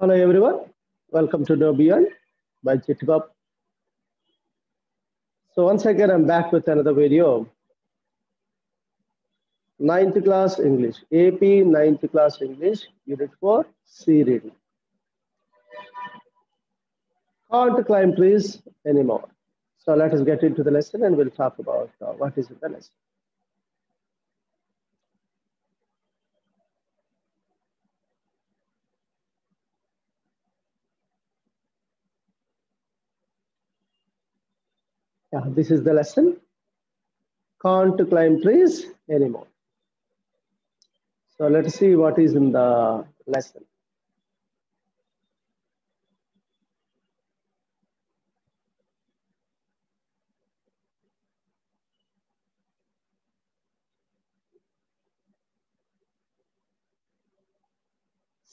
Hello everyone, welcome to Know Beyond by Chitbab. So once again, I'm back with another video. 9th class English, AP 9th class English, Unit 4, C reading. Can't climb trees anymore. So let us get into the lesson and we'll talk about what is in the lesson. Yeah, this is the lesson. Can't climb trees anymore. So let's see what is in the lesson.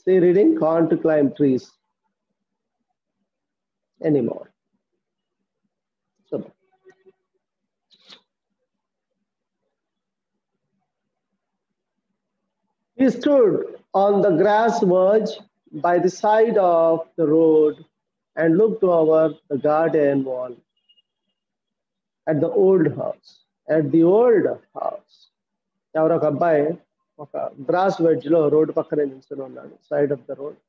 C reading, can't climb trees anymore. So he stood on the grass verge by the side of the road and looked over the garden wall at the old house. At the old house. ఎవరో ఒక అబ్బాయి ఒక gross wedge లో road పక్కనే నిల్చొని ఉన్నాడు, side of the road.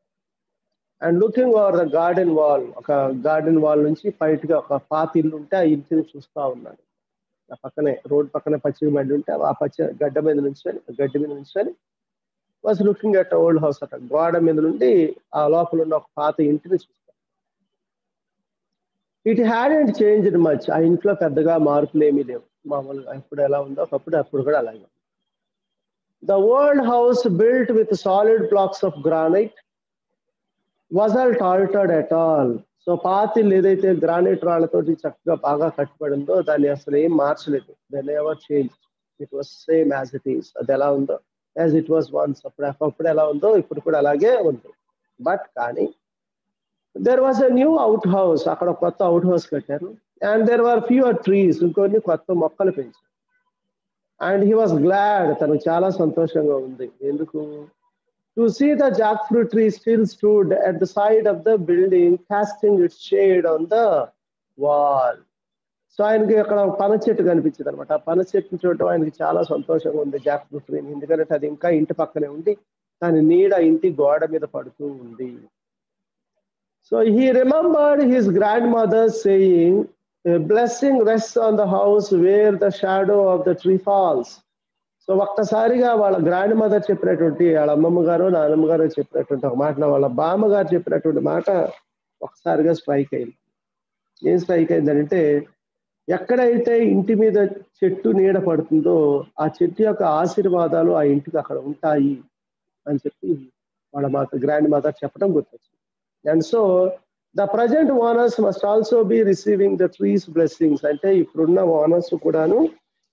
And looking over the garden wall, ఒక garden wall నుంచి బయటగా ఒక పాత ఇల్లు ఉంటే ఆ ఇంటిని చూస్తా ఉన్నాడు. ఆ పక్కనే రోడ్ పక్కనే పచ్చిక మడ్డి ఉంటే ఆ పచ్చ గడ్డి మీద నుంచొని was looking at old house. అక్కడ గోడ మీద నుండి ఆ లోపల ఉన్న ఒక పాత ఇంటిని చూస్తాం. It hadn't changed much. ఆ ఇంట్లో పెద్దగా మార్పులు ఏమీ లేవు, మామూలుగా ఎప్పుడు ఎలా ఉందో ఒకప్పుడు అప్పుడు కూడా అలాగే. The old house built with solid blocks of granite wasn't altered at all. So పాత ఇల్లు ఏదైతే గ్రానైట్ రాళ్లతోటి చక్కగా బాగా కట్టుబడిందో దాన్ని అసలు ఏం మార్చలేదు. Then ever change, it was same as it is. అది ఎలా ఉందో యాజ్ ఇట్ వాస్ వన్స్, అప్పుడు ఎలా ఉందో ఇప్పుడు కూడా అలాగే ఉంది. బట్ కానీ there was a new out house, అక్కడ కొత్త అవుట్ హౌస్ కట్టారు. And there were fewer trees, ఇంకొన్ని కొత్త మొక్కలు పెంచారు. అండ్ హీ వాజ్ గ్లాడ్, తనకు చాలా సంతోషంగా ఉంది. ఎందుకు? To see the jackfruit tree still stood at the side of the building, casting its shade on the wall. So ఆయనకి అక్కడ పన చెట్టు కనిపించింది అనమాట. ఆ పన చెట్టుని చూడటం ఆయనకి చాలా సంతోషంగా ఉంది, జాక్ ఫ్రూట్ ట్రీ. ఎందుకంటే అది ఇంకా ఇంటి పక్కనే ఉంది, దాని నీడ ఇంటి గోడ మీద పడుతూ ఉంది. So he remembered his grandmother saying, a blessing rests on the house where the shadow of the tree falls. So ఒక్కసారిగా వాళ్ళ గ్రాండ్ మదర్ చెప్పినటువంటి, వాళ్ళ అమ్మమ్మ గారు నాన్నమ్మ గారు చెప్పినటువంటి ఒక మాట, వాళ్ళ బామ్మగారు చెప్పినటువంటి మాట ఒకసారిగా స్ట్రైక్ అయింది. ఏం స్ట్రైక్ అయిందంటే, ఎక్కడైతే ఇంటి మీద చెట్టు నీడ పడుతుందో ఆ చెట్టు యొక్క ఆశీర్వాదాలు ఆ ఇంటికి అక్కడ ఉంటాయి అని చెప్పి వాళ్ళ గ్రాండ్ మదర్ చెప్పడం గుర్తొచ్చింది. And so the present owners must also be receiving the trees blessings. అంటే ఇప్పుడున్న ఓనర్స్ కూడాను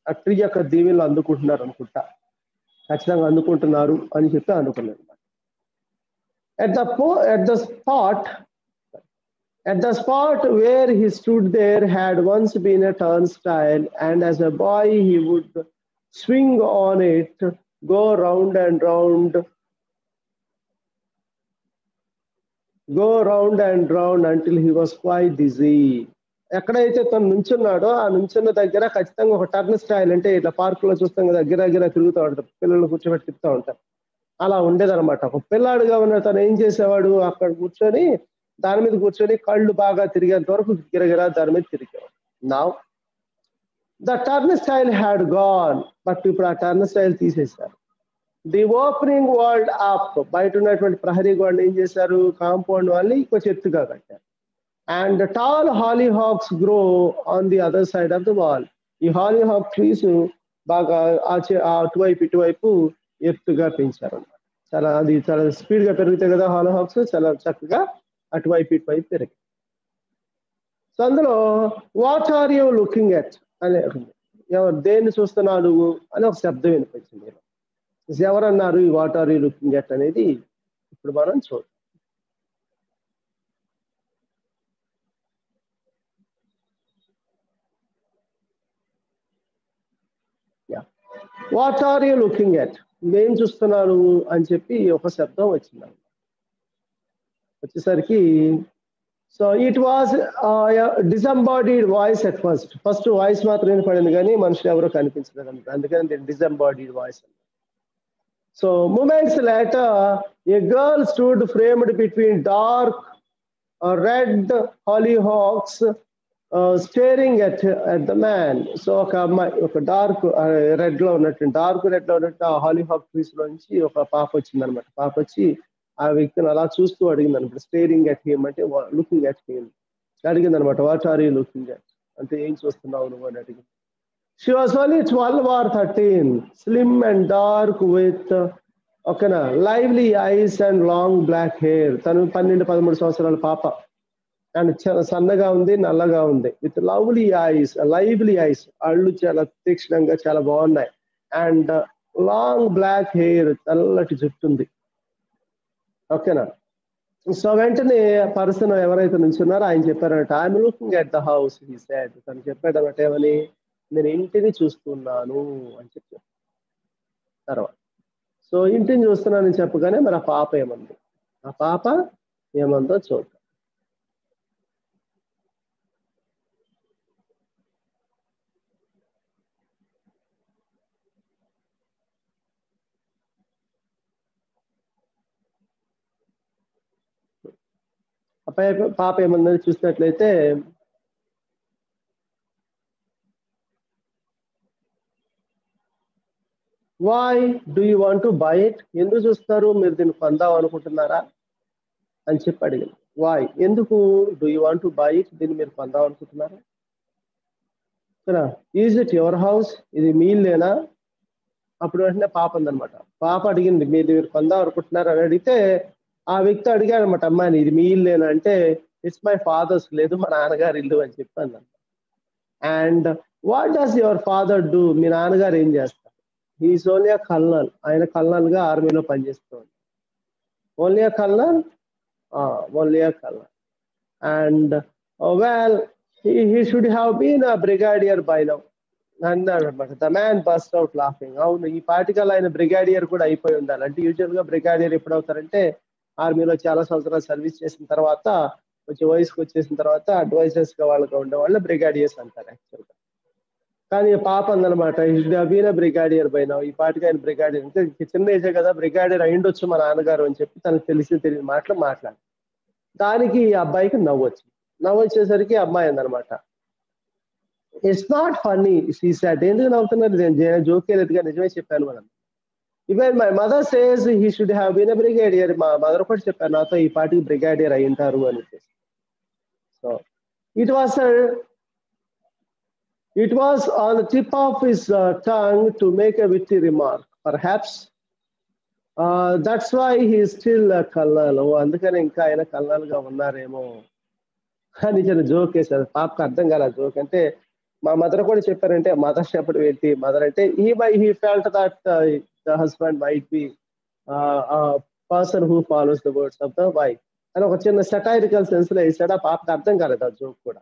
ఆ ట్రీ యొక్క దీవెనలు అందుకుంటున్నారు అనుకుంటా, ఖచ్చితంగా అందుకుంటున్నారు అని చెప్పి అనుకున్నారు. At the spot where he stood there had once been a turnstile, and as a boy he would swing on it, go round and round until he was quite dizzy. ఎక్కడైతే తను నుంచున్నాడో ఆ నుంచున్న దగ్గర ఖచ్చితంగా ఒక టర్న్ స్టైల్, అంటే ఇట్లా park లో చూస్తాం కదా, గిరా తిరుగుతూ ఉంటారు, పిల్లలు కూర్చోబెట్టి తిప్పుతూ ఉంటారు, అలా ఉండేదన్నమాట. ఒక పిల్లాడుగా ఉన్న తను ఏం చేసేవాడు, అక్కడ కూర్చొని దాని మీద కూర్చొని కళ్ళు బాగా తిరిగేంత వరకు గిరగిరా దాని మీద తిరిగేవాడు. Now the turnstile had gone, but ఇప్పుడు ఆ టర్న్ స్టైల్ తీసేశారు. ది ఓపెనింగ్ వాల్డ్ అప్, బయట ఉన్నటువంటి ప్రహరీ గోడలు ఏం చేశారు, కాంపౌండ్ వాళ్ళని కొంచెం ఎత్తుగా కట్టారు. And tall hollyhocks grow on the other side of the wall. ఈ హాలీహాక్ ట్రీస్ బాగా అటువైపు ఇటువైపు ఎత్తుగా పెంచారు అన్నమాట. అది చాలా స్పీడ్ గా పెరుగుతాయి కదా హాలీహాక్స్, చాలా చక్కగా అటువైపు ఇటువైపు పెరిగాయి. సో అందులో what are you looking at అనే, ఎవరు దేన్ని చూస్తున్నావు నువ్వు అని ఒక శబ్దం వినిపించింది. ఎవరన్నారు ఈ what are you looking at అనేది ఇప్పుడు మనం చూద్దాం. What are you looking at, ఏం చూస్తున్నారు అని చెప్పి ఒక శబ్దం వచ్చింది. వచ్చేసరికి so it was disembodied voice at first voice మాత్రం వినపడింది కానీ మనుషులు ఎవరో కనిపించలేదు అందుకని disembodied voice. So moments later a girl stood framed between dark red hollyhocks staring at the man. So ఒక అమ్మాయి ఒక డార్క్ రెడ్ లో ఉన్నట్టు ఆ హాలీహాక్ ట్రీస్ లోంచి ఒక పాప వచ్చింది అనమాట. పాప వచ్చి ఆ వ్యక్తిని అలా చూస్తూ అడిగింది అనమాట. స్టేరింగ్ అట్ హిమ్ అంటే లుకింగ్ అట్ హిమ్ అడిగింది అనమాట. What are you looking at అంటే ఏం చూస్తున్నావు నువ్వు అని అడిగింది. She was only 12 or 13, slim and dark with ఓకేనా lively eyes and long black hair. తను 12-13 సంవత్సరాల పాప అండ్ సన్నగా ఉంది, నల్లగా ఉంది. విత్ లవ్లీ ఐస్ అళ్ళు చాలా తీక్షణంగా చాలా బాగున్నాయి. అండ్ లాంగ్ బ్లాక్ హెయిర్ తెల్లటి జుట్టు ఉంది. ఓకేనా. సో వెంటనే పర్సన్ ఎవరైతే నుంచున్నారో ఆయన చెప్పారన్నమాట, I'm looking at the house he said. తను చెప్పాడన్నమాట ఏమని, నేను ఇంటిని చూస్తున్నాను అని చెప్పాను. తర్వాత సో ఇంటిని చూస్తున్నానని చెప్పగానే మరి ఆ పాప ఏమందో చూద్దాం. పాప ఏమన్నది చూసినట్లయితే, why do you want to buy it, ఎందుకు చూస్తారు, మీరు దీన్ని కొందాం అనుకుంటున్నారా అని చెప్పి అడిగింది. వై, ఎందుకు, do you want to buy it, దీన్ని మీరు కొందాం అనుకుంటున్నారా. ఈజ్ ఇట్ యువర్ హౌస్, ఇది మీ ఇల్లేనా. అప్పుడు వెంటనే పాప ఉందనమాట. పాప అడిగింది, మీరు కొందాం అనుకుంటున్నారా అని అడిగితే ఆ వ్యక్తి అడిగాడు అనమాట అమ్మాయిని, ఇది మీ ఇల్లేనా అంటే, ఇట్స్ మై ఫాదర్స్, లేదు మా నాన్నగారి ఇల్లు అని చెప్పాను. And what does your father do, మీ నాన్నగారు ఏం చేస్తారు. హీఈస్ ఓన్లీ అ కల్నల్, ఆయన కల్నల్ గా ఆర్మీలో పనిచేస్తాడు. Only a colonel, and well he should have been a brigadier by now అన్నాడు అనమాట. The man burst out laughing. అవును, ఈ పార్టికల్ ఆయన బ్రిగాడియర్ కూడా అయిపోయి ఉండాలి. అంటే యూజువల్ గా బ్రిగాడియర్ ఎప్పుడు అవుతారంటే ఆర్మీలో చాలా సంవత్సరాలు సర్వీస్ చేసిన తర్వాత, కొంచెం వయసుకు వచ్చేసిన తర్వాత అడ్వైజర్స్ గా వాళ్ళగా ఉండేవాళ్ళు బ్రిగాడియర్స్ అంటారు యాక్చువల్ గా. కానీ పాప అందనమాట, బీన్ బ్రిగాడియర్ బై నౌ, ఈ పాటికి ఆయన బ్రిగాడియర్ అంటే చిన్న ఏజే కదా, బ్రిగాడియర్ అయిండొచ్చు మా నాన్నగారు అని చెప్పి తనకు తెలియని మాటలు మాట్లాడు. దానికి ఈ అబ్బాయికి నవ్వొచ్చేసరికి అమ్మాయి అందనమాట, it's not funny she said. ఎందుకు నవ్వుతున్నారు, నేను జోక్ చేయలేదుగా, నిజమే చెప్పాను మనం. Even my mother says he should have been a brigadier, మా మదర్ కూడా చెప్పారు నాతో, ఈ పార్టీకి బ్రిగేడియర్ అయి ఉంటారు అని. So it was on the tip of his tongue to make a witty remark, perhaps that's why he still colonel, అందుకని ఇంకా ఆయన కల్నల్ గా ఉన్నారేమో అని చిన్న జోక్ వేశారు. పాపకు అర్థం కాల జోక్ అంటే. మా మదర్ కూడా చెప్పారంటే, మదర్ చెప్పడం ఏంటి, మదర్ అంటే he felt that the husband might be person who follows the words of the wife అని ఒక చిన్న సెటైరికల్ సెన్స్ లో వేసాడు. ఆ పాపకు అర్థం కాలేదు ఆ జోక్ కూడా,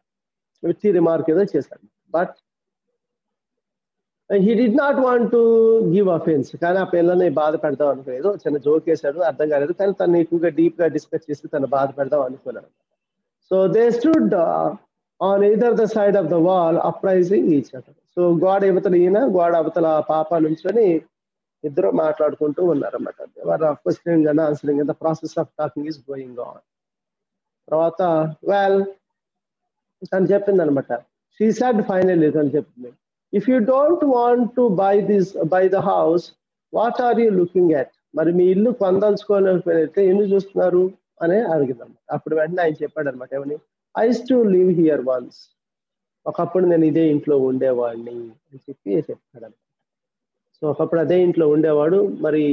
విట్టి రిమార్క్ ఏదో చేశాడు. But he did not want to give offence, కానీ ఆ పిల్లని బాధ పెడదాం అనుకోలేదు. చిన్న జోక్ వేశాడు, అర్థం కాలేదు, కానీ తను ఎక్కువగా డీప్ గా డిస్కస్ చేసి తను బాధ పెడదాం అనుకున్నాడు. So they stood on either the side of the wall uprising each other. So గోడ అవతల ఈయన, గోడ అవతల పాప నుంచొని ఇద్దరు మాట్లాడుకుంటూ ఉన్నారన్నమాట. Questioning and answering, the process of talking is going on. తర్వాత వెల్ తను చెప్పింది అనమాట, షీ సెడ్ ఫైనల్లీ, తను చెప్పింది, if you don't want to buy the house what are you looking at, మరి మీ ఇల్లు పొందలుచుకోలేకపోయితే ఎందుకు చూస్తున్నారు అని అడిగిందన్నమాట. అప్పుడు వెంటనే ఆయన చెప్పాడు అనమాట ఏమని, I used to live here once, ఒకప్పుడు నేను ఇదే ఇంట్లో ఉండేవాడిని అని చెప్పాడు. సో ఒకప్పుడు అదే ఇంట్లో ఉండేవాడు, మరి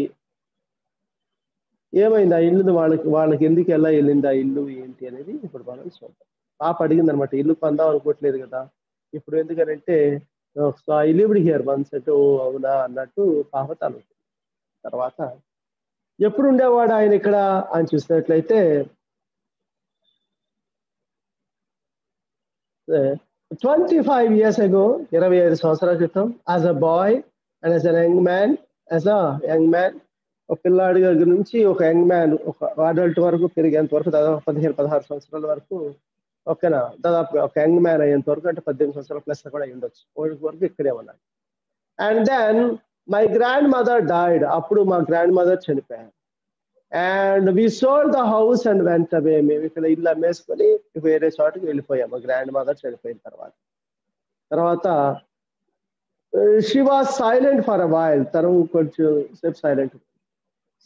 ఏమైంది ఆ ఇల్లు, వాళ్ళకి ఎందుకు ఎలా వెళ్ళింది ఆ ఇల్లు ఏంటి అనేది ఇప్పుడు మనం చూద్దాం. పాప అడిగింది అనమాట, ఇల్లు కొందాం అనుకోవట్లేదు కదా ఇప్పుడు ఎందుకనంటే, so I lived here once అంటే, ఓ అవునా అన్నట్టు పాప తను. తర్వాత ఎప్పుడు ఉండేవాడు ఆయన ఇక్కడ అని చూసినట్లయితే 25 years ago, 25 సంవత్సరాల క్రితం, as a boy and as a young man ఒక పిల్లాడి దగ్గర నుంచి ఒక యంగ్ మ్యాన్, ఒక అడల్ట్ వరకు పెరిగేంత వరకు, దాదాపు 15-16 సంవత్సరాల వరకు, ఓకేనా, దాదాపు ఒక యంగ్ మ్యాన్ అయ్యేంత వరకు, అంటే 18 సంవత్సరాల ప్లస్ కూడా ఉండొచ్చు, వరకు ఇక్కడే ఉన్నాడు. And then my grandmother died, అప్పుడు మా గ్రాండ్ మదర్ చనిపోయారు. And we sold the house and went away, మేము ఇక్కడ ఇల్లు అమ్మేసుకొని వేరే చోటుకి వెళ్ళిపోయాం మా గ్రాండ్ మదర్ చనిపోయిన తర్వాత she was silent for a while, తను కొంచెం సేపు silent.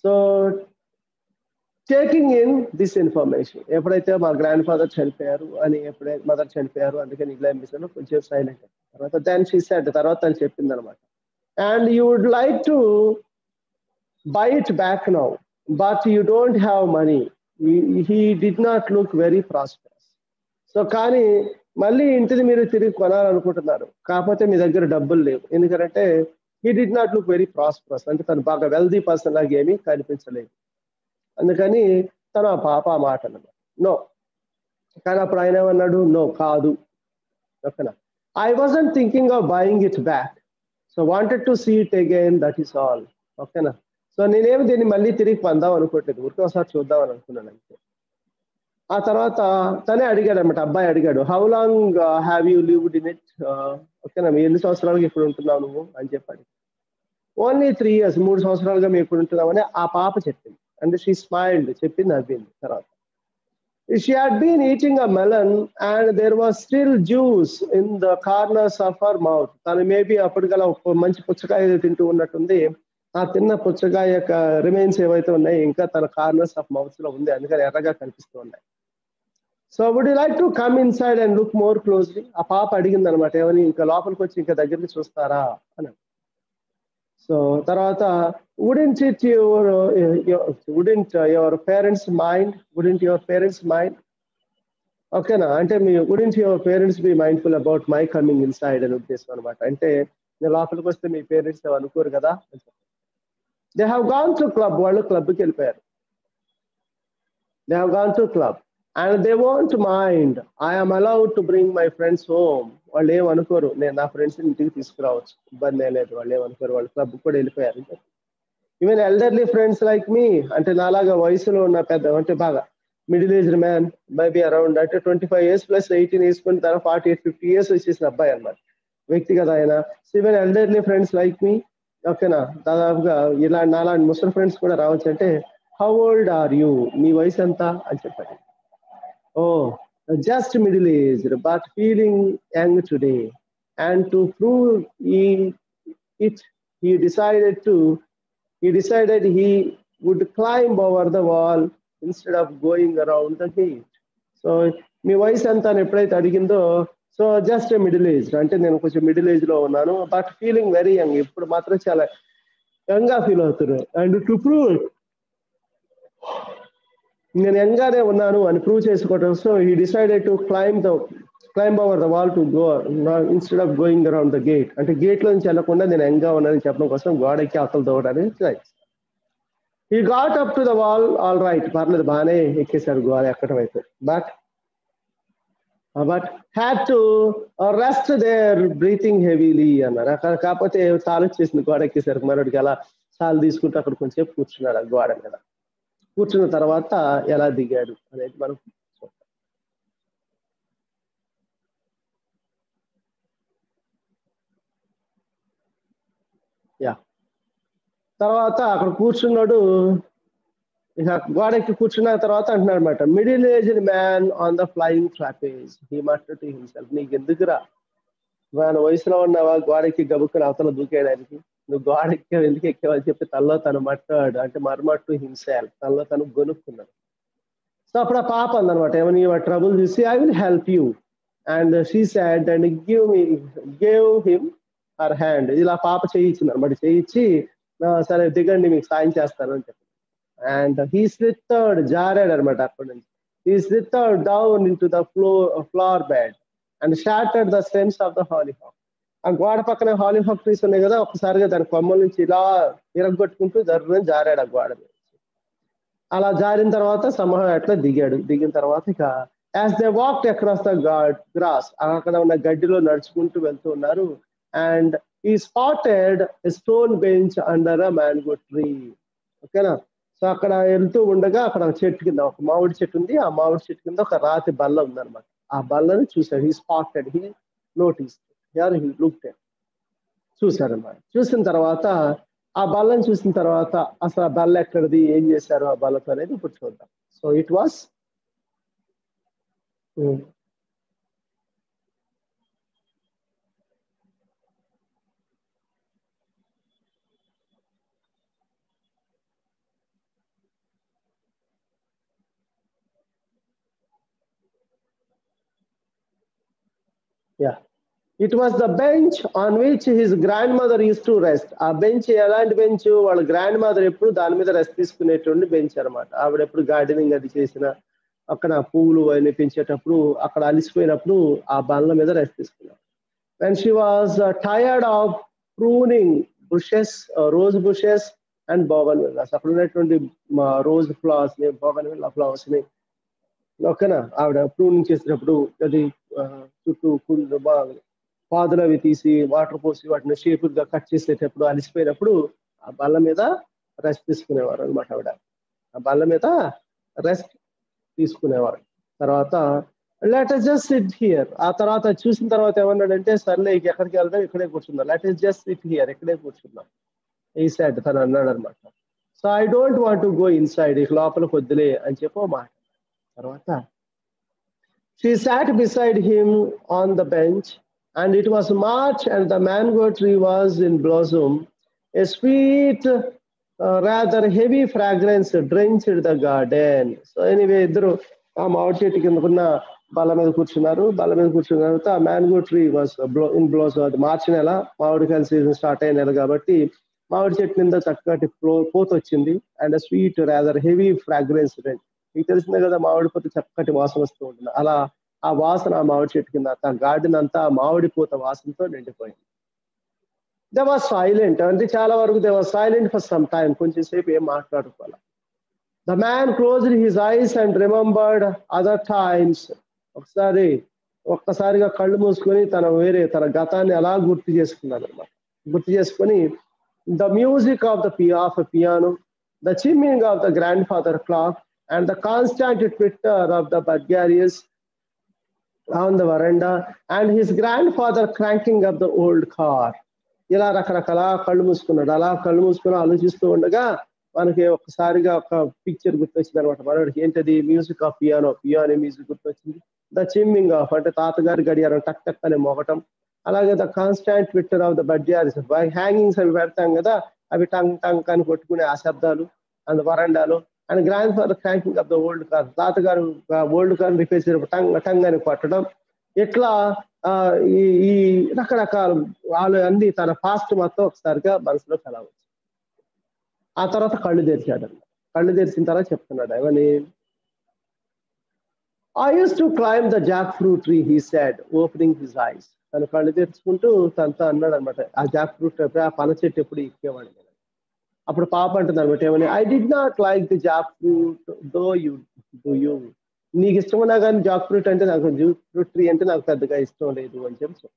So taking in this information, ఎప్పుడైతే మా గ్రాండ్ ఫాదర్ చనిపోయారు అని, ఎప్పుడైతే మదర్ చనిపోయారు అందుకని ఇల్లు అమ్మేసాను, కొంచెం సైలెంట్. తర్వాత దెన్ షీ సెడ్, తర్వాత తను చెప్పింది అనమాట, and you would like to buy it back now, but you don't have money. He did not look very prosperous. So కానీ మళ్ళీ ఇంటిని మీరు తిరిగి కొనాలనుకుంటున్నారు, కాకపోతే మీ దగ్గర డబ్బులు లేవు. ఎందుకంటే he did not look very prosperous, అంటే తను బాగా వెల్దీ పర్సన్ లాగా ఏమీ కనిపించలేదు. అందుకని తను ఆ పాప ఆ మాట అన్నమాట, నో. కానీ అప్పుడు ఆయన ఏమన్నాడు, నో కాదు, ఓకేనా, I wasn't thinking of buying it back, so wanted to see it again, that is all, ఓకేనా. సో నేనేమి దీన్ని మళ్ళీ తిరిగి పొందాం అనుకోవట్లేదు, ఊరికే ఒకసారి చూద్దాం అని అనుకున్నాను అంతే. ఆ తర్వాత తనే అడిగాడు అనమాట, అబ్బాయి అడిగాడు, how long have you lived in it, ఓకేనా, మీ ఎన్ని సంవత్సరాలుగా ఇప్పుడు ఉంటున్నావు నువ్వు అని చెప్పాడు. ఓన్లీ 3 years, 3 సంవత్సరాలుగా మేము ఇప్పుడు ఉంటున్నామని ఆ పాప చెప్పింది. అంటే షీ స్మైల్డ్, చెప్పింది నవ్వింది. తర్వాత she had been eating a melon and there was still juice in the corners of her mouth. తను మేబీ అప్పటికల్లా మంచి పుచ్చకాయ తింటూ ఉన్నట్టుంది, ఆ తిన్న పుచ్చకాయ యొక్క రిమైన్స్ ఏవైతే ఉన్నాయి ఇంకా తన కార్నర్స్ ఆఫ్ మౌత్ లో ఉంది, అందుకని ఎర్రగా కనిపిస్తూ ఉన్నాయి. So would you like to come inside and look more closely, ఆ పాప అడిగింది అనమాట, ఏమని, ఇంకా లోపలికి వచ్చి ఇంకా దగ్గరికి చూస్తారా అని. సో తర్వాత వుడెంట్ యువర్ పేరెంట్స్ మైండ్, ఓకేనా, అంటే మీ wouldn't your parents be mindful about my coming inside అని ఉద్దేశం అనమాట. అంటే నేను లోపలికి వస్తే మీ పేరెంట్స్ అనుకోరు కదా. They have gone to club, వాళ్ళు క్లబ్కి వెళ్ళిపోయారు. They have gone to club and they want mind, I'm allowed to bring my friends home. వాళ్ళు ఏమనుకోరు, నేను నా ఫ్రెండ్స్ ఇంటికి తీసుకురావచ్చు, ఇబ్బంది లేదు, వాళ్ళు ఏమనుకోరు, వాళ్ళు క్లబ్ కూడా వెళ్ళిపోయారు. ఈవెన్ ఎల్డర్లీ ఫ్రెండ్స్ లైక్ మీ, అంటే నాలాగా వయసులో ఉన్న పెద్ద, అంటే బాగా middle aged man, maybe around అంటే 25 years ప్లస్ 18 వేసుకుని తన 48-50 years వచ్చేసిన అబ్బాయి అనమాట, వ్యక్తి కదా ఆయన. Even elderly friends like me, ఓకేనా, దాదాపుగా ఇలా నాలాంటి ముసలి ఫ్రెండ్స్ కూడా రావచ్చు. అంటే హౌ ఓల్డ్ ఆర్ యూ, మీ వయసు ఎంత అని చెప్పాడు. Oh just middle aged but feeling young today, and to prove it he decided he would climb over the wall instead of going around the gate. So మీ వయసు ఎంత అని ఎప్పుడైతే అడిగిందో, సో జస్ట్ మిడిల్ ఏజ్, అంటే నేను కొంచెం middle age లో ఉన్నాను, బట్ ఫీలింగ్ వెరీ యంగ్, ఇప్పుడు మాత్రం చాలా యంగ్ గా ఫీల్ అవుతున్నాను. అండ్ టు ప్రూవ్ నేను యంగ్ గానే ఉన్నాను అని ప్రూవ్ చేసుకోవడం, so he decided to climb over the wall to go instead of going around the gate, అంటే గేట్ లో నుంచి వెళ్ళకుండా నేను యంగ్ గా ఉన్నానని చెప్పడం కోసం గోడకి అవతల దూవడానికి try. He got up to the wall, all right, పర్లేదు బాగానే ఎక్కేశాడు గోడ ఎక్కడం అయితే, but had to rest there breathing heavily అన్నారు. అక్కడ కాకపోతే చాలు వచ్చేసింది, గోడ ఎక్కేసరికి మనోడికి అలా చాలు తీసుకుంటూ అక్కడ కొంచెం కూర్చున్నాడు ఆ గోడ మీద. కూర్చున్న తర్వాత ఎలా దిగాడు అనేది మనం చూద్దాం. యా, తర్వాత అక్కడ కూర్చున్నాడు, ఇక గోడకి కూర్చున్న తర్వాత అంటున్నాడు అనమాట, middle aged man on the flying trapeze, he muttered to himself, నీకు ఎందుకురా, మన వయసులో ఉన్నవా గోడకి గబుక్కుని అవతల దూకేయడానికి, నువ్వు గోడకి ఎందుకు ఎక్కేవని చెప్పి తనలో తను మట్టాడు, అంటే మర్మట్టు హిమ్సెల్ఫ్, తనలో తను గొనుక్కున్నాడు. సో అప్పుడు ఆ పాప అందనమాట, ఏమని ట్రబుల్ చూసి, I will help you, and she sad and gave him her hand, ఇలా పాప చేయించింది అనమాట, చేయించి సరే దిగండి మీకు సాయం చేస్తాను అని చెప్పి. అండ్ హీ స్లిథర్డ్, జారాడు అనమాట అక్కడి నుంచి, he slithered down into the flower bed and shattered the stems of the hollyhock. ఆ గోడ పక్కన హాలీహాక్ ట్రీస్ ఉన్నాయి కదా, ఒక్కసారిగా దాని కొమ్మల నుంచి ఇలా ఇరగొట్టుకుంటూ జారాడు ఆ గోడ. అలా జారిన తర్వాత సమూహం అట్లా దిగిన తర్వాత ఇక as they walked across the grass, అక్కడ ఉన్న గడ్డిలో నడుచుకుంటూ వెళ్తూ ఉన్నారు. అండ్ ఈ spotted stone bench under a mango tree, ఓకేనా. సో అక్కడ వెళ్తూ ఉండగా అక్కడ చెట్టు కింద ఒక మామిడి చెట్టు ఉంది. ఆ మామిడి చెట్టు కింద ఒక రాతి బల్ల ఉందన్నమాట. ఆ బల్లని చూశాడు. He spotted, he notice, he looked, చూశారన్నమాట. చూసిన తర్వాత ఆ బల్లని చూసిన తర్వాత అసలు ఆ బల్ల ఎక్కడిది, ఏం చేశారు ఆ బల్లతో అనేది ఇప్పుడు చూద్దాం. So it was yeah, it was the bench on which his grand mother use to rest. ఆ బెంచ్ ఎలాంటి బెంచ్, వాళ్ళ గ్రాండ్ మదర్ ఎప్పుడు దాని మీద రెస్ట్ తీసుకునేటువంటి బెంచ్ అనమాట. ఆవిడ ఎప్పుడు గార్డెనింగ్ అది చేసిన, అక్కడ పువ్వులు అవి పెంచేటప్పుడు అక్కడ అలిసిపోయినప్పుడు ఆ బండ్ల మీద రెస్ట్ తీసుకున్నారు. when she was tired of pruning bushes, rose bushes and bougainvilleas. అక్కడ ఉన్నటువంటి రోజ్ ఫ్లవర్స్ ని, బోగన్విల్లా ఫ్లవర్స్ ని ఓకేనా ఆవిడ ప్రూనింగ్ చేసినప్పుడు అది చుట్టూ పాదులు అవి తీసి వాటర్ పోసి వాటిని షేపుగా కట్ చేసేటప్పుడు అలిసిపోయినప్పుడు ఆ బల్ల మీద రెస్ట్ తీసుకునేవారు అనమాట ఆవిడ. ఆ బల్ల మీద రెస్ట్ తీసుకునేవారు. తర్వాత let us just sit here. ఆ తర్వాత చూసిన తర్వాత ఏమన్నాడంటే సర్లే ఎక్కడికి వెళ్దాం, ఇక్కడే కూర్చుందాం, let us just sit here, ఇక్కడే కూర్చుందాం ఈ సైడ్ తను అన్నాడు అనమాట. So I don't want to go inside, ఇక లోపలికి వద్దులే అని చెప్పి మాట. తర్వాత she sat beside him on the bench, and it was March, and the mango tree was in blossom. A sweet, rather heavy fragrance drenched the garden. So anyway, ఇద్దరు ఆ మామిడి చెట్టు కిందకున్న బల్ల మీద కూర్చున్నారు. బల్ల మీద కూర్చున్న తర్వాత mango tree was in blossom. అది మార్చి నెల, మామిడికాయల సీజన్ స్టార్ట్ అయిన నెల కాబట్టి మామిడి చెట్టు మీద చక్కటి పూత వచ్చింది. And sweet rather heavy fragrance. మీకు తెలిసిందే కదా మామిడి పూత చక్కటి వాసన వస్తూ ఉంటుంది. అలా ఆ వాసన ఆ మామిడి చెట్టు కింద గార్డెన్ అంతా మామిడి పూత వాసనతో నిండిపోయింది. దే వాజ్ సైలెంట్, అంటే చాలా వరకు they was silent for some time, కొంచెం సేపు ఏం మాట్లాడుకోవాలి. The man closed his eyes and remembered other times. ఒక్కసారిగా కళ్ళు మూసుకొని తన గతాన్ని అలా గుర్తు చేసుకున్నాడు అనమాట. గుర్తు చేసుకొని the music of the piano, the chiming of the grandfather clock and the constant twitter of the Bulgarians on the veranda and his grandfather cranking up the old car. ఇలా రకరకాల కళ్ళు మూసుకున్నాడు. అలా కళ్ళు మూసుకుని ఆలోచిస్తూ ఉండగా మనకి ఒక్కసారిగా ఒక పిక్చర్ గుర్తొచ్చింది అనమాట మనకి. ఏంటది? మ్యూజిక్ ఆఫ్ పియానో మ్యూజిక్ గుర్తొచ్చింది. ద చిమ్మింగ్ ఆఫ్ అంటే తాతగారి గడియారం టక్ టక్ అని మోగటం. అలాగే the constant twitter of the budgerigars, hangings అవి పెడతాం కదా, అవి టంగ్ టంగ్ అని కొట్టుకునే ఆ శబ్దాలు అండ్ వరండాలు. And grandfather cranking of the old car, తాతగారు ఓల్డ్ కార్ రిపేర్ చేయడం టంగ్ టంగ్ అని కొట్టడం. ఇట్లా ఈ ఈ రకరకాల వాళ్ళు అన్ని తన పాస్ట్ మొత్తం ఒకసారిగా మనసులో కలవచ్చు. ఆ తర్వాత కళ్ళు తెరిచాడు. కళ్ళు తెరిచిన తర్వాత చెప్తున్నాడు ఏమని, I use to claim the jackfruit tree, he said opening his eyes. తను కళ్ళు తెరుచుకుంటూ తనతో అన్నాడు అనమాట, ఆ జాక్ ఫ్రూట్ ఆ పన చెట్టు ఎప్పుడు ఎక్కేవాడు. అప్పుడు పాప అంటుంది అనమాట ఏమని, I did not like the Jack fruit though you do you. నీకు ఇష్టం ఉన్నా కానీ జాక్ ఫ్రూట్ అంటే నాకు, జాక్ ఫ్రూట్ ట్రీ అంటే నాకు పెద్దగా ఇష్టం లేదు అని చెప్పి.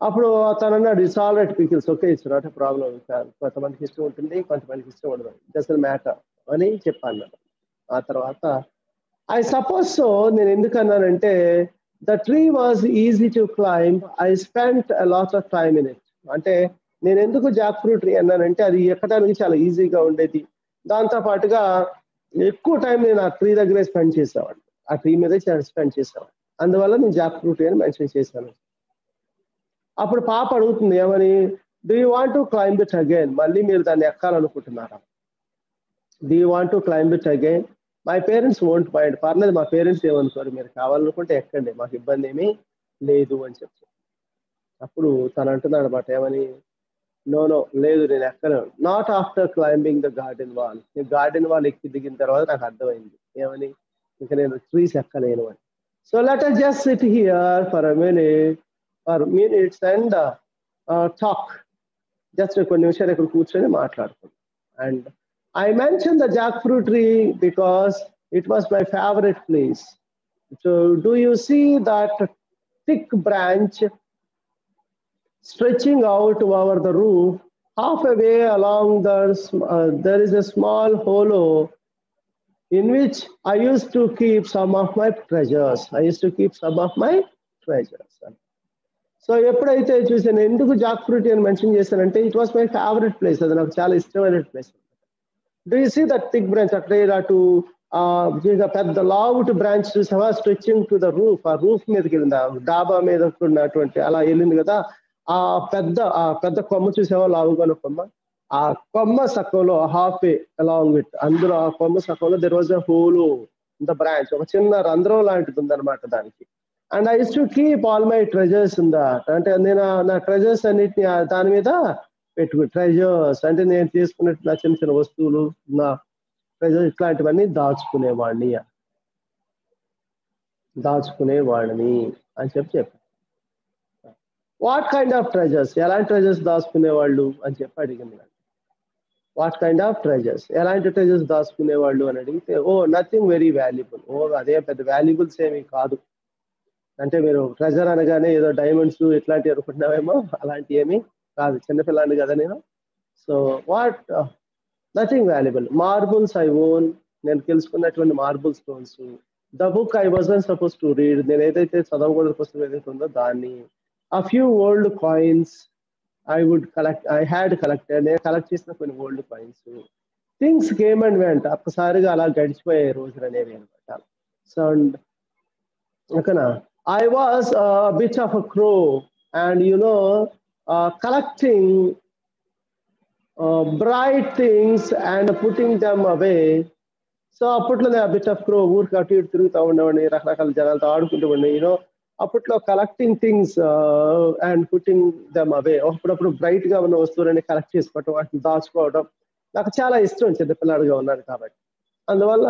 అప్పుడు తను అన్నాడు, it's all right peoples, okay, it's not a problem, కొంతమందికి ఇష్టం ఉంటుంది, కొంతమందికి ఇష్టం ఉండదు, డజంట్ మ్యాటర్ అని చెప్పాను. ఆ తర్వాత ఐ సపోజ్ సో, నేను ఎందుకు అన్నానంటే the tree was easy to climb, I spent a lot of time in it. అంటే నేను ఎందుకు జాక్ ఫ్రూట్ ట్రీ అన్నానంటే అది ఎక్కడానికి చాలా ఈజీగా ఉండేది, దాంతో పాటుగా ఎక్కువ టైం నేను ఆ ట్రీ దగ్గరే స్పెండ్ చేసేవాడిని, ఆ ట్రీ మీదే స్పెండ్ చేసేవాడిని, అందువల్ల నేను జాక్ ఫ్రూట్ ట్రీ అని మెన్షన్ చేశాను. అప్పుడు పాప అడుగుతుంది ఏమని, do you want to climb it again, మళ్ళీ మీరు దాన్ని ఎక్కాలనుకుంటున్నారా? Do you want to climb it again? My parents won't mind, పర్లేదు మా పేరెంట్స్ ఏమనుకోరు, మీరు కావాలనుకుంటే ఎక్కండి, మాకు ఇబ్బంది ఏమీ లేదు అని చెప్పి. అప్పుడు తను అంటున్నాడు అనమాట ఏమని, నో నో, లేదు నేను ఎక్కలేను, not after climbing the garden wall. నేను గార్డెన్ వాల్ ఎక్కి దిగిన తర్వాత నాకు అర్థమైంది ఏమని, ఇంకా నేను ట్రీస్ ఎక్కలేను అని. So let us just sit here for a minute or minutes and talk. Just కొన్ని నిమిషాలు ఇక్కడ కూర్చొని మాట్లాడుకుందాం. And I mentioned the jackfruit tree because it was my favorite place. So, do you see that thick branch stretching out over the roof half a way along there is a small hollow in which I used to keep some of my treasures. I used to keep some of my treasures. So ఎప్పుడైతే చూసాను ఎందుకు jackfruit అని mention చేశానంటే it was my favourite place, అది నాకు చాలా ఇష్టమైన place. Do you see that thick branch అక్కడ అటు పెద్ద లావుట్ బ్రాంచ్ చూసావా స్ట్రెచింగ్ టు ద రూఫ్, ఆ రూఫ్ మీదకి వెళ్ళింది, డాబా మీద ఉన్నటువంటి అలా వెళ్ళింది కదా. ఆ పెద్ద కొమ్మ చూసావా, లావుగా కొమ్మ, ఆ కొమ్మ సకంలో హాఫ్ వే అలాంగ్ విత్, అందులో ఆ కొమ్మ సకంలో there was a hole in the branch, ఒక చిన్న రంధ్రం లాంటిది ఉందన్నమాట దానికి. And I use to keep all my treasures in that, అంటే నేను నా ట్రెజర్స్ అన్నిటిని దాని మీద ట్రెజర్స్ అంటే నేను తీసుకున్నట్టు నా చిన్న చిన్న వస్తువులు, నా ట్రెజర్స్ ఇట్లాంటివన్నీ దాచుకునేవాడిని అని చెప్పాను. వాట్ కైండ్ ఆఫ్ ట్రెజర్స్, ఎలాంటి ట్రెజర్స్ దాచుకునేవాళ్ళు అని చెప్పి అడిగింది. వాట్ కైండ్ ఆఫ్ ట్రెజర్స్, ఎలాంటి ట్రెజర్స్ దాచుకునేవాళ్ళు అని అడిగితే, ఓ నథింగ్ వెరీ వాల్యుబుల్, అదే పెద్ద వాల్యుబుల్స్ ఏమీ కాదు. అంటే మీరు ట్రెజర్ అనగానే ఏదో డైమండ్స్ ఇట్లాంటివి అనుకుంటున్నావేమో, అలాంటి ఏమీ కాదు, చిన్నపిల్లాన్ని కదా నేను. So what nothing valuable, marbles I own, నేను తెలుసుకున్నటువంటి marble stones, the book I wasn't suppose to read, నేను ఏదైతే చదవకూడదు పుస్తకం ఏదైతే ఉందో దాన్ని, a few old coins I had collected, నేను కలెక్ట్ చేసిన కొన్ని old coins. Things came and went, ఒక్కసారిగా అలా గడిచిపోయే రోజులు అనేవి అనమాట. సో ఓకేనా, I was a bit of a crow and collecting bright things and putting them away. So అప్పట్లో నేను బిట్ ఆఫ్ క్రో, ఊరికి అటు ఇటు తిరుగుతూ ఉండేవాడిని, రకరకాల జనాలతో ఆడుకుంటూ ఉండే, అప్పట్లో collecting things and putting them away, అప్పుడప్పుడు బ్రైట్ గా ఉన్న వస్తువులని కలెక్ట్ చేసుకోవటం, వాటిని దాచుకోవడం నాకు చాలా ఇష్టం, చిన్నపిల్లాడిగా ఉన్నాను కాబట్టి. అందువల్ల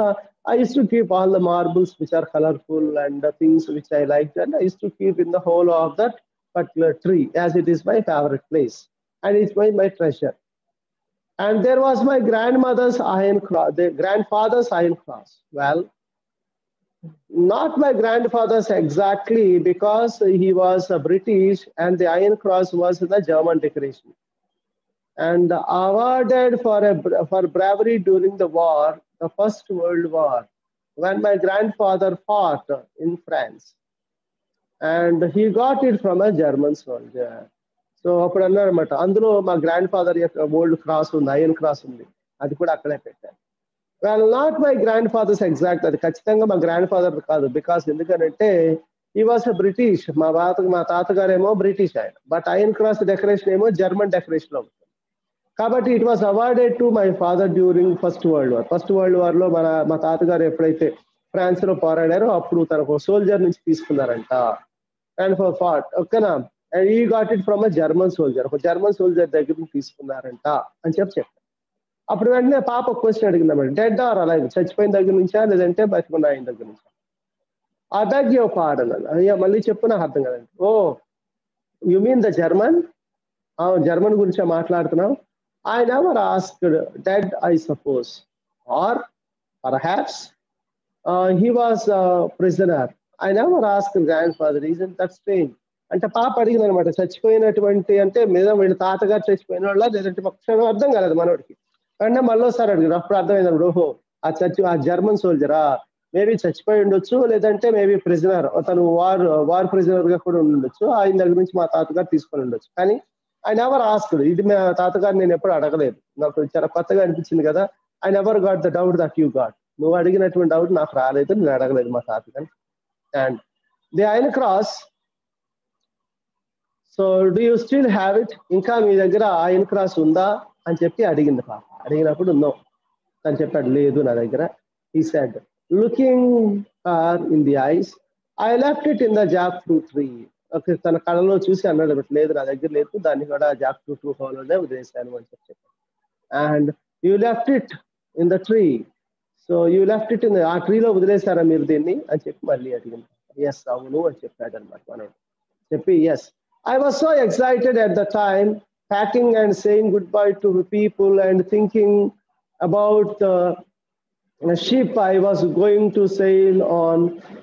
I used to keep all the marbles which are colorful and the things which I liked, and I used to keep in the hollow of that particular tree, as it is my favorite place and it's my treasure. And there was my grandmother's iron cross, the grandfather's iron cross. Well, not my grandfather's exactly, because he was a British and the iron cross was the German decoration, and awarded for bravery during the war, the First World War, when my grandfather fought in France, and he got it from a German soldier. So అప్పుడు అన్నారన్నమాట, అందులో మా grandfather యొక్క old cross ఉంది, iron cross ఉంది, అది కూడా అక్కడే పెట్టారు. Well not my grandfather's exact, అది ఖచ్చితంగా మా గ్రాండ్ ఫాదర్ కాదు, బికాస్ ఎందుకంటే ఈ వాస్ బ్రిటిష్, మా తాతగారేమో బ్రిటిష్ ఆయన, బట్ ఐరన్ క్రాస్ డెకరేషన్ ఏమో జర్మన్ డెకరేషన్ అవుతుంది. కాబట్టి it was awarded to my father during first world war. First world war లో మా తాతగారు ఎప్పుడైతే ఫ్రాన్స్ లో పోరాడారో అప్పుడు తనకు సోల్జర్ నుంచి తీసుకున్నారంట, అండ్ ఫర్ ఫాట్, ఓకేనా, అండ్ ఈ got it from a German soldier, ఒక జర్మన్ సోల్జర్ దగ్గర నుంచి తీసుకున్నారంట అని చెప్పారు. అప్పుడు వెంటనే పాప క్వశ్చన్ అడిగిందన్నమాట, డెడ్ ఆర్ అలైవ్, చచ్చిపోయిన దగ్గర నుంచా లేదంటే బతికున్న ఆయన దగ్గర నుంచా? ఆ బ్యాగ్ యో పాడను, అయ్యా మళ్ళీ చెప్పు, నాకు అర్థం కదండి. Oh you mean the German, German గురించే మాట్లాడుతున్నావు. I never asked dead, I suppose, or perhaps he was a prisoner. I never asked grandfather, isn't that strange? అంటే పాప అడిగింది అనమాట, చచ్చిపోయినటువంటి అంటే మీద వీళ్ళ తాతగారు చచ్చిపోయిన వాళ్ళ లేదంటే క్షణం అర్థం కాలేదు మనోడికి. అంటే మళ్ళీసారి అడిగారు, అప్పుడు అర్థమైంది, ఓహో ఆ జర్మన్ సోల్జరా, మేబీ చచ్చిపోయి ఉండొచ్చు, లేదంటే మేబీ ప్రిజనర్, తను వార్ ప్రిజనర్ గా కూడా ఉండొచ్చు, ఆయన దగ్గర నుంచి మా తాతగారు తీసుకొని ఉండొచ్చు. కానీ ఐ నెవర్ ఆస్క్డ్, ఇది మా తాతగారు నేను ఎప్పుడు అడగలేదు, నాకు చాలా కొత్తగా అనిపించింది కదా. I never got the doubt that you got, నువ్వు అడిగినటువంటి డౌట్ నాకు రాలేదు, నేను అడగలేదు మా తాతగారు. And the iron cross, so do you still have it, ఇంకా మీ దగ్గర ఐరన్ క్రాస్ ఉందా అని చెప్పి అడిగింది పాప. అడిగినప్పుడు నో అని చెప్పాడు, లేదు నా దగ్గర. He said, looking her in the ice, I left it in the jackfruit tree. తన కళలో చూసి అన్నాడు, లేదు నా దగ్గర లేదు, దాన్ని కూడా జాక్ ఫ్రూట్ హోల్లోనే వదిలేశాను అని చెప్పి. And you left it in the tree, so you left it in, ఆ ట్రీలో వదిలేశారా మీరు దీన్ని అని చెప్పి మళ్ళీ అడిగింది. ఎస్ అవును అని చెప్పాడు అనమాట మనోడు. చెప్పి yes, I was so excited at the time, packing and saying goodbye to people and thinking about a ship I was going to sail on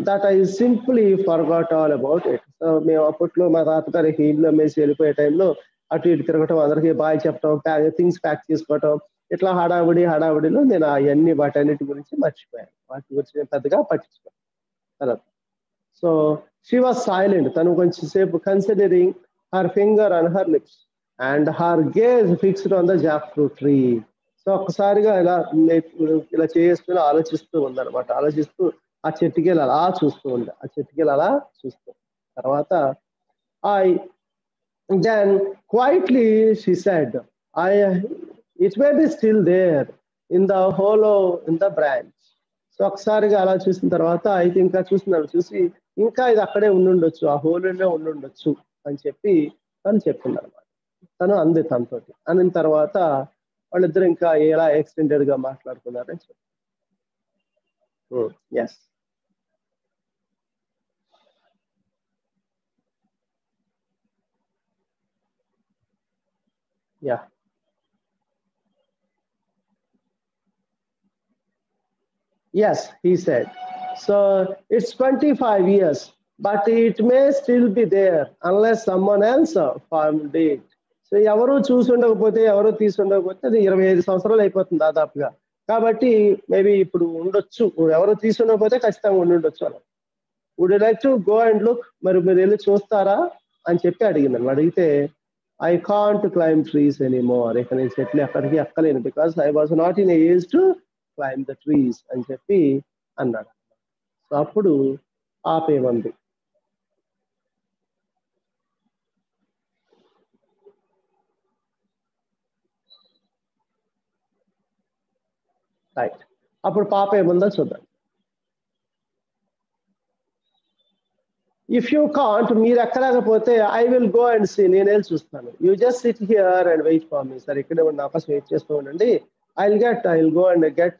that I simply forgot all about it. So మేము అప్పట్లో మా తాతగారికి ఇల్లు అమ్మేసి వెళ్ళిపోయే టైంలో అటు ఇటు తిరగటం, అందరికీ బాయ్ చెప్పడం, థింగ్స్ ప్యాక్ చేసుకోవటం, ఇట్లా హడావిడిలో నేను అవన్నీ వాటన్నిటి గురించి మర్చిపోయాను. వాటి గురించి నేను పెద్దగా పట్టించుకోను తర్వాత. So she was silent. తను కొంచెం సేపు considering her finger and her lips and her gauge fixed on the jackfruit tree. So ఒక్కసారిగా ఇలా చేసుకుని ఆలోచిస్తూ ఉందన్నమాట. ఆలోచిస్తూ ఆ చెట్టుకెళ్ళి అలా చూస్తూ ఉంది. ఆ చెట్టుకెళ్ళి అలా చూస్తూ తర్వాత then quietly she said, it may be still there in the hollow in the branch. So ఒకసారిగా అలా చూసిన తర్వాత అయితే ఇంకా చూసి ఇంకా ఇది అక్కడే ఉండుండొచ్చు, ఆ హోల్లో ఉండుండొచ్చు అని చెప్పి తను చెప్పింది అనమాట. తను అంది తనతోటి. అనిన తర్వాత వాళ్ళిద్దరు ఇంకా ఎలా ఎక్స్టెండెడ్ గా మాట్లాడుకున్నారని చెప్పి. Yes, yeah. Yes, he said. So it's 25 years, but it may still be there unless someone else found it. So ఎవరు చూసుండకపోతే, ఎవరు తీసుండకపోతే అది 25 సంవత్సరాలు అయిపోతుంది దాదాపుగా. కాబట్టి మేబీ ఇప్పుడు ఉండొచ్చు, ఎవరు తీసుండకపోతే ఖచ్చితంగా ఉండుండొచ్చు అలా. Would you like to go and look, మరి మీరు వెళ్ళి చూస్తారా అని చెప్పి అడిగింది. అడిగితే I can't climb trees anymore, ఇక నేను చెట్లు ఎక్కడికి ఎక్కలేను, because I was not in age to climb the trees అని చెప్పి అన్నాడు. సో అప్పుడు ఆపేమంది. రైట్, అప్పుడు పాప ఏముందో చూద్దాం. ఇఫ్ యూ కాంట్, మీరు ఎక్కలేకపోతే I will go and see, నేను వెళ్ళి చూస్తాను. You just sit here and wait for me. సరే ఇక్కడే ఉన్న అవకాశం వెయిట్ చేస్తూ ఉండండి. I'll go and get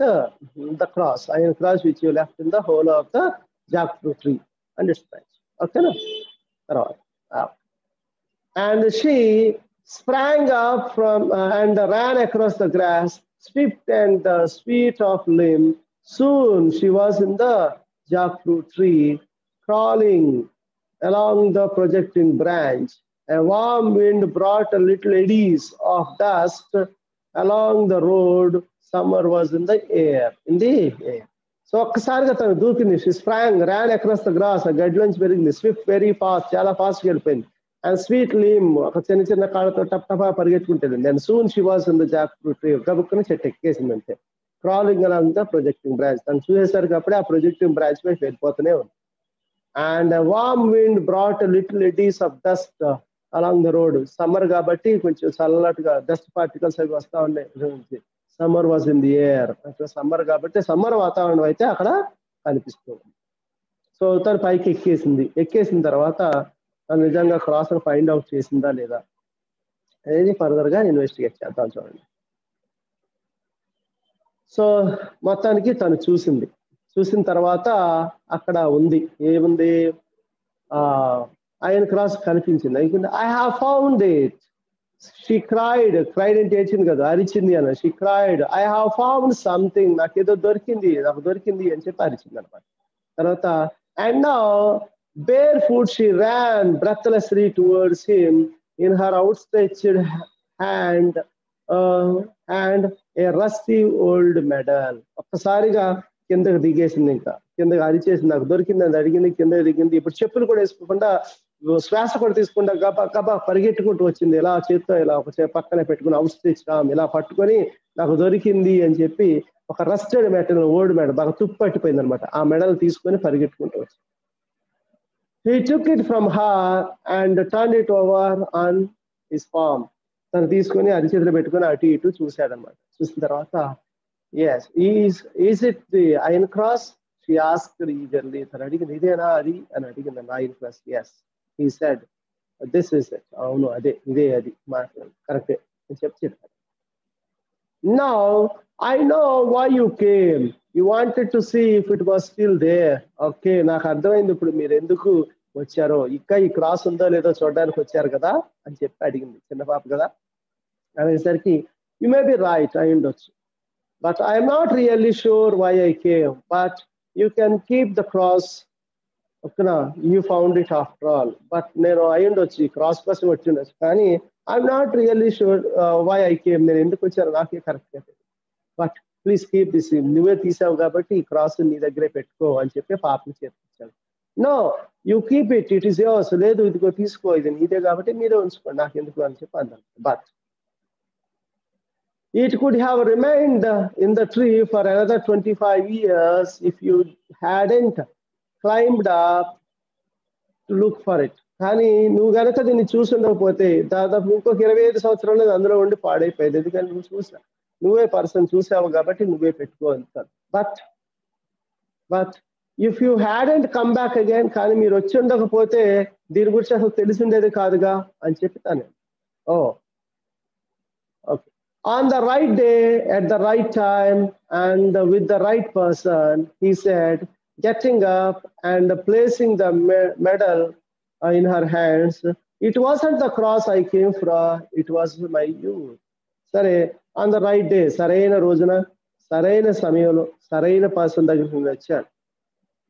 the cross, iron cross which you left in the hole of the jackfruit tree and its branch. Okay, no? And she sprang up from and ran across the grass, swift and sweet of limb. Soon she was in the jackfruit tree, crawling along the projecting branch. A warm wind brought a little eddies of dust along the road. Summer was in the air. సో ఒక్కసారిగా తను దూకింది. She sprang, ran across the grass, ఆ గడ్లోంచి పెరిగింది. Swift, very fast, చాలా fast వెళ్ళిపోయింది. And sweet lean, ఒక చిన్న కాళ్ళతో టప్టపా పరిగెత్తుకుంటుంది. And soon she was in the jackfruit tree, గబుక్కుని చెట్టు ఎక్కేసింది అంతే. Crawling along the projecting branch, తను చూసేసరికి అప్పుడే ఆ ప్రొజెక్టింగ్ బ్రాంచ్ పై వెళ్ళిపోతూనే ఉంది. And warm wind brought little eddies of dust along the road. Summer కాబట్టి కొంచెం చల్లటిగా డస్ట్ పార్టికల్స్ అవి వస్తా ఉన్నాయి. Summer was in the air, అక్కడ సమ్మర్ కాబట్టి సమ్మర్ వాతావరణం అయితే అక్కడ కనిపిస్తుంది. సో తను పైకి ఎక్కేసిన తర్వాత తను నిజంగా క్రాస్ ఫైండ్ అవుట్ చేసిందా లేదా అనేది ఫర్దర్ గా ఇన్వెస్టిగేట్ చేద్దాం. చూడండి. సో మొత్తానికి తను చూసిన తర్వాత అక్కడ ఉంది, ఏముంది, ఐరన్ క్రాస్ కనిపించింది. I have found it. She cried అంటే ఏడ్చింది కదా, అరిచింది అన్న. She cried, I have found something, నాకు దొరికింది అని చెప్పి అరిచింది అనమాట. తర్వాత and now barefoot she ran breathlessly towards him in her outstretched hand and a rusty old medal. ఒక్కసారిగా కిందకి దిగేసింది, ఇంకా కిందకి అరిచేసింది, నాకు దొరికింది అని అడిగింది, కిందకి దిగింది. ఇప్పుడు చెప్పులు కూడా వేసుకోకుండా, శ్వాస కూడా తీసుకుంటా గబా పరిగెట్టుకుంటూ వచ్చింది. ఇలా చేత్తో ఇలా ఒక పక్కనే పెట్టుకుని అవుట్స్ట్రెచ్ ఇలా పట్టుకొని నాకు దొరికింది అని చెప్పి ఒక రస్టెడ్ మెటల్, ఓల్డ్ మెడల్, బాగా తుప్పు పట్టిపోయింది అనమాట. ఆ మెడల్ తీసుకొని పరిగెట్టుకుంటూ వచ్చింది. He took it from her and turned it over on his palm. తను తీసుకొని అరిచేతులు పెట్టుకొని అటు ఇటు చూశాడనమాట. చూసిన తర్వాత yes, is it the iron cross? She asked eagerly. తను అడిగింది, ఇదేనా అది అని అడిగింది. iron cross. Yes, he said, this is it. అవును ఇదే అది, కరెక్టే అని చెప్పాడు. Now I know why you came. You wanted to see if it was still there. Okay, నాకు అర్థమైంది ఇప్పుడు మీరు ఎందుకు వచ్చారో. ఇంకా ఈ క్రాస్ ఉందో లేదో చూడడానికి వచ్చారు కదా అని చెప్పి అడిగింది. చిన్న పాప కదా అనేసరికి యు మే బి రైట్, అయి ఉండొచ్చు, but I'm not really sure why I came, but you can keep the cross. ఓకేనా, you found it after all. But నేను అయి ఉండొచ్చు, ఈ క్రాస్ కోసం వచ్చి ఉండొచ్చు, కానీ I'm not really sure why I came. నేను ఎందుకు వచ్చాను నాకే కరెక్ట్గా తెలియదు. బట్ ప్లీజ్ కీప్ దిస్, నువ్వే తీసావు కాబట్టి ఈ క్రాస్ నీ దగ్గరే పెట్టుకో అని చెప్పి పాపని చేర్పించాను. No, you keep it, it is yours. లేదు, ఇదిగో తీసుకో, ఇది నీదే కాబట్టి మీరే ఉంచుకోండి, నాకు ఎందుకు అని చెప్పి అన్నాను. But it could have remained in the tree for another 25 years if you hadn't climbed up to look for it. కానీ నువ్వు కనుక దీన్ని చూసి ఉండకపోతే దాదాపు ఇంకొక 25 సంవత్సరాలు అందులో ఉండి పాడైపోయేది. ఎందుకంటే నువ్వు చూసా, నువ్వే పర్సన్ చూసావు కాబట్టి నువ్వే పెట్టుకో అంటారు. But if you hadn't come back again, కానీ మీరు వచ్చి ఉండకపోతే దీని గురించి అసలు తెలిసి ఉండేది కాదుగా అని చెప్తాను. ఓ okay. On the right day, at the right time, and with the right person, he said, getting up and placing the medal in her hands, it wasn't the cross I came from, it was my youth. సరే, on the right day, సరైన రోజున సరైన సమయంలో సరైన person దగ్గరికి వచ్చాడు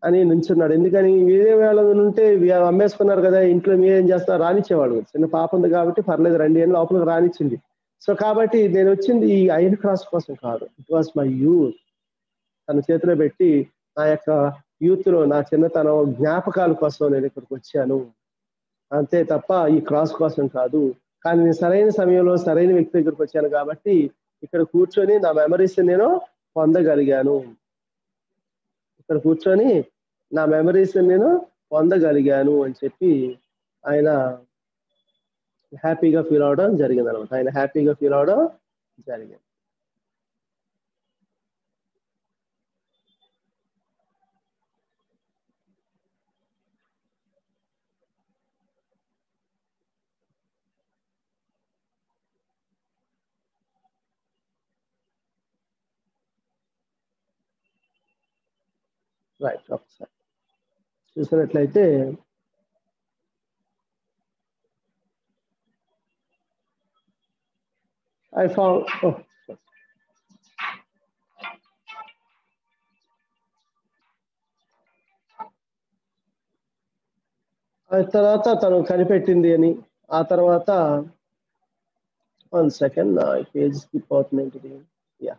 అని నుంచున్నాడు. ఎందుకని వేరే వేళ ఉంటే అమ్మేసుకున్నారు కదా, ఇంట్లో మీరేం చేస్తారు రానిచ్చేవాడు. చిన్న పాప ఉంది కాబట్టి పర్లేదు రండి అని లోపలికి రానిచ్చింది. సో కాబట్టి నేను వచ్చింది ఈ ఐరన్ క్రాస్ కోసం కాదు, ఇట్ వాస్ మై యూత్. తన చేతిలో పెట్టి నా యొక్క యూత్ లో నా చిన్నతనం జ్ఞాపకాల కోసం నేను ఇక్కడికి వచ్చాను, అంతే తప్ప ఈ క్రాస్ కోసం కాదు. కానీ నేను సరైన సమయంలో సరైన వ్యక్తి దగ్గరికి వచ్చాను కాబట్టి ఇక్కడ కూర్చొని నా మెమరీస్ నేను పొందగలిగాను. ఇక్కడ కూర్చొని నా మెమరీస్ నేను పొందగలిగాను అని చెప్పి ఆయన హ్యాపీగా ఫీల్ అవడం జరిగింది అనమాట. ఆయన హ్యాపీగా ఫీల్ అవడం జరిగింది. రైట్, ఒకసారి చూసినట్లయితే I found, ఆ తర్వాత తను కనిపెట్టింది అని, ఆ తర్వాత 1 సెకండ్ నా పేజ్ స్కిప్ అవుతుంది. Yeah,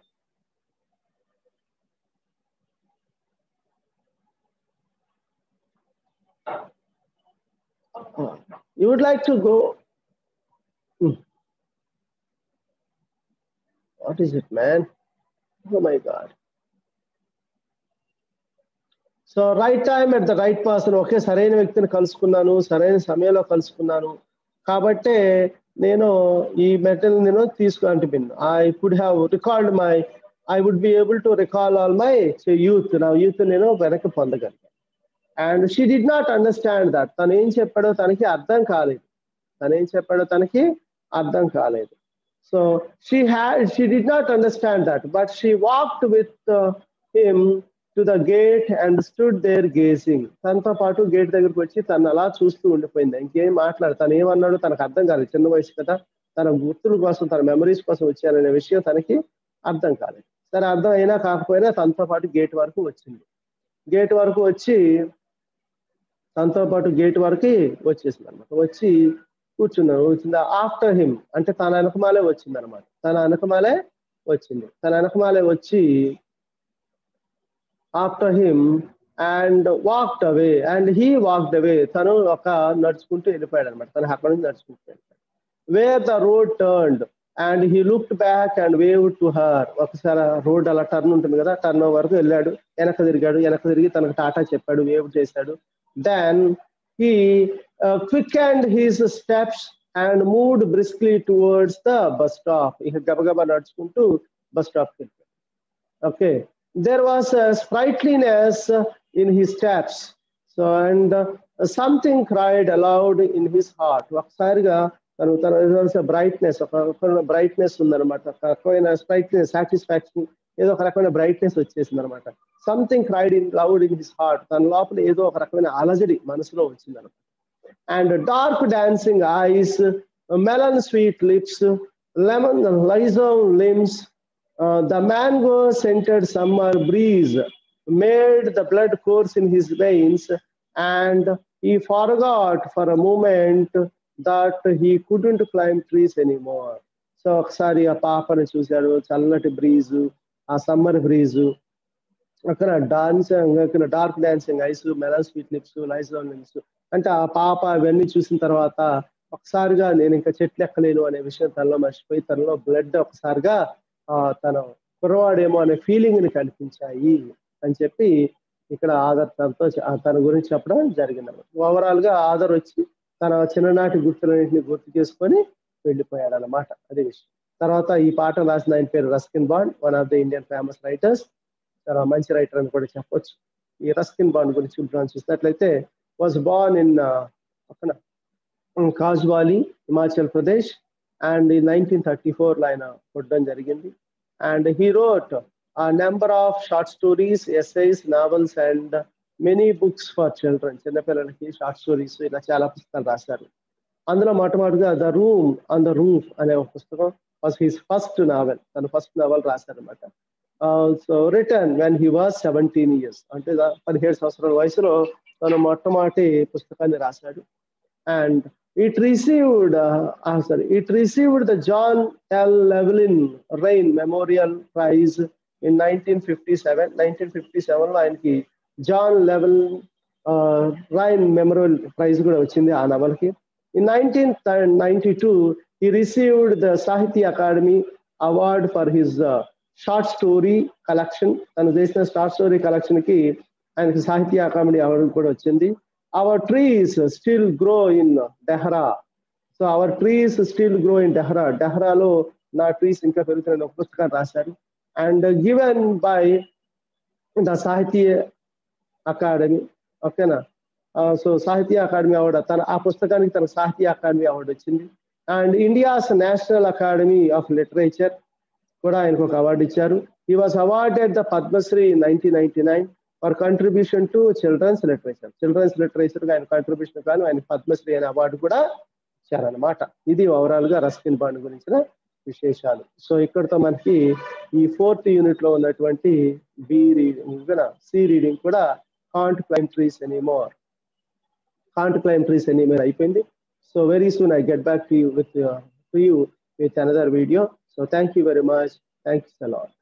you would like to go. What is it, man? Oh my God. So right time at the right person. Okay, సరైన వ్యక్తిని కలుసుకున్నాను, సరైన సమయంలో కలుసుకున్నాను కాబట్టే నేను ఈ మెటల్ నేను తీసుకుంటున్నాను. I could have recalled my, I would be able to recall all my youth, నా యూత్ నేను వెనక్కి పొందగలిగాను. And she did not understand that. తను ఏం చెప్పాడో తనకి అర్థం కాలేదు, అర్థం కాలేదు. So she did not understand that, but she walked with him to the gate and stood there gazing. తనతో పాటు గేట్ దగ్గరకు వచ్చి తను అలా చూస్తూ ఉండిపోయింది. ఇంకేం మాట్లాడు, తను ఏమన్నాడో తనకు అర్థం కాలేదు. చిన్న వయసు కదా, తన గుర్తుల కోసం తన మెమరీస్ కోసం వచ్చాననే విషయం తనకి అర్థం కాలేదు. సరే, అర్థం అయినా కాకపోయినా తనతో పాటు గేట్ వరకు వచ్చింది. గేట్ వరకు వచ్చి తనతో పాటు గేట్ వరకు వచ్చేసింది అనమాట. వచ్చి కూర్చుంది. ఆఫ్టర్ హిమ్ అంటే తన వెనకమాలే వచ్చింది అనమాట. తన వెనకమాలే వచ్చి after him and walked away, and he walked away. తను నడుచుకుంటూ వెళ్ళిపోయాడు అనమాట. తను అక్కడి నుంచి నడుచుకుంటూ వెళ్ళిపోయాడు. Where the road turned and he looked back and waved to her. ఒకసారి రోడ్ అలా టర్న్ ఉంటుంది కదా, టర్న్ వరకు వెళ్ళాడు, వెనక్కి తిరిగి తనకు టాటా చెప్పాడు, వేవ్ చేశాడు. Then he quickened his steps and moved briskly towards the bus stop. ఇక గబగబా నడుచుకుంటూ బస్ స్టాప్ కి వెళ్ళాడు. Okay, there was a sprightliness in his steps, so and something cried aloud in his heart. ఒకసారిగా తన brightness ఉందన్నమాట. ఒక రకమైన స్ప్రైట్నెస్, సాటిస్ఫాక్షన్, ఏదో ఒక రకమైన బ్రైట్నెస్ వచ్చేసింది అనమాట. Something cried loud in his heart. తన లోపల ఏదో ఒక రకమైన అలజడి మనసులో వచ్చింది అనమాట. And dark dancing eyes, melon sweet lips, lemon lissom limbs, the mango scented summer breeze made the blood course in his veins, and he forgot for a moment that he couldn't climb trees anymore. So ఒకసారి ఆ పాపను చూశాడు, చల్లటి బ్రీజు, ఆ summer breeze, అక్కడ dancing, dark dancing eyes, melon sweet lips, లైజ్లాన్ lips. అంటే ఆ పాప అవన్నీ చూసిన తర్వాత ఒకసారిగా నేను ఇంకా చెట్లు ఎక్కలేను అనే విషయం తనలో మర్చిపోయి, తనలో బ్లడ్ ఒకసారిగా తన కుర్రవాడేమో అనే ఫీలింగ్ ని కల్పించాయి అని చెప్పి ఇక్కడ ఆదర్ తనతో తన గురించి చెప్పడం జరిగింది. ఓవరాల్ గా ఆదర్ వచ్చి తన చిన్ననాటి గుర్తులన్నింటినీ గుర్తు చేసుకొని వెళ్ళిపోయాడు అన్నమాట. అదే విషయం. తర్వాత ఈ పాట రాసిన ఆయన పేరు Ruskin bond, one of the Indian famous writers. చాలా మంచి రైటర్ అని కూడా చెప్పొచ్చు. ఈ రస్కిన్ బాండ్ గురించి చూసినట్లయితే వాజ్ బార్న్ ఇన్ పక్కన కాజ్వాలి, హిమాచల్ ప్రదేశ్, అండ్ ఈ 1934 ఆయన పుట్టడం జరిగింది. And he wrote a number of short stories, essays, novels and many books for children. చిన్నపిల్లలకి షార్ట్ స్టోరీస్ ఇలా చాలా పుస్తకాలు రాశారు. అందులో మొట్టమొదటిగా the room on the roof అనే ఒక పుస్తకం వాజ్ హిస్ ఫస్ట్ నావెల్. తన ఫస్ట్ నావెల్ రాశారనమాట. So written when he was 17 years, అంటే 17 సంవత్సరాల వయసులో తను మొట్టమొదటి పుస్తకాన్ని రాశాడు. And it received the John L. Llewellyn Rhine Memorial Prize in 1957. 1957 లో ఆయనకి John Llewellyn Rhys Memorial Prize కూడా వచ్చింది ఆ నవల్కి. In 1992 he received the Sahitya Academy Award for his short story collection. తను చేసిన షార్ట్ స్టోరీ కలెక్షన్ కి ఆయనకి సాహిత్య అకాడమీ అవార్డు కూడా వచ్చింది. Our trees still grow in Dehra. So our trees still grow in Dehra. డెహ్రాలో నా ట్రీస్ ఇంకా పెరుగుతున్న ఒక పుస్తకాన్ని రాశారు. And given by the Sahitya Akademi. ఓకేనా. సో సాహిత్య అకాడమీ అవార్డు, తన ఆ పుస్తకానికి తన సాహిత్య అకాడమీ అవార్డు వచ్చింది. And India's national academy of literature కూడా ఆయనకు ఒక అవార్డు ఇచ్చారు. He was awarded the Padma Shri in 1999 for contribution to children's literature. Children's literature ఆయన కంట్రిబ్యూషన్ కానీ ఆయన పద్మశ్రీ అనే అవార్డు కూడా ఇచ్చారనమాట. ఇది ఓవరాల్ గా రస్కిన్ బాండ్ గురించిన విశేషాలు. సో ఇక్కడతో మనకి ఈ 4th యూనిట్ లో ఉన్నటువంటి బి రీడింగ్, సి రీడింగ్ కూడా కాంట్ క్లైమ్ ట్రీస్ ఎనీమోర్ అయిపోయింది. So very soon I get back to you with another video. So thank you very much. Thanks a lot.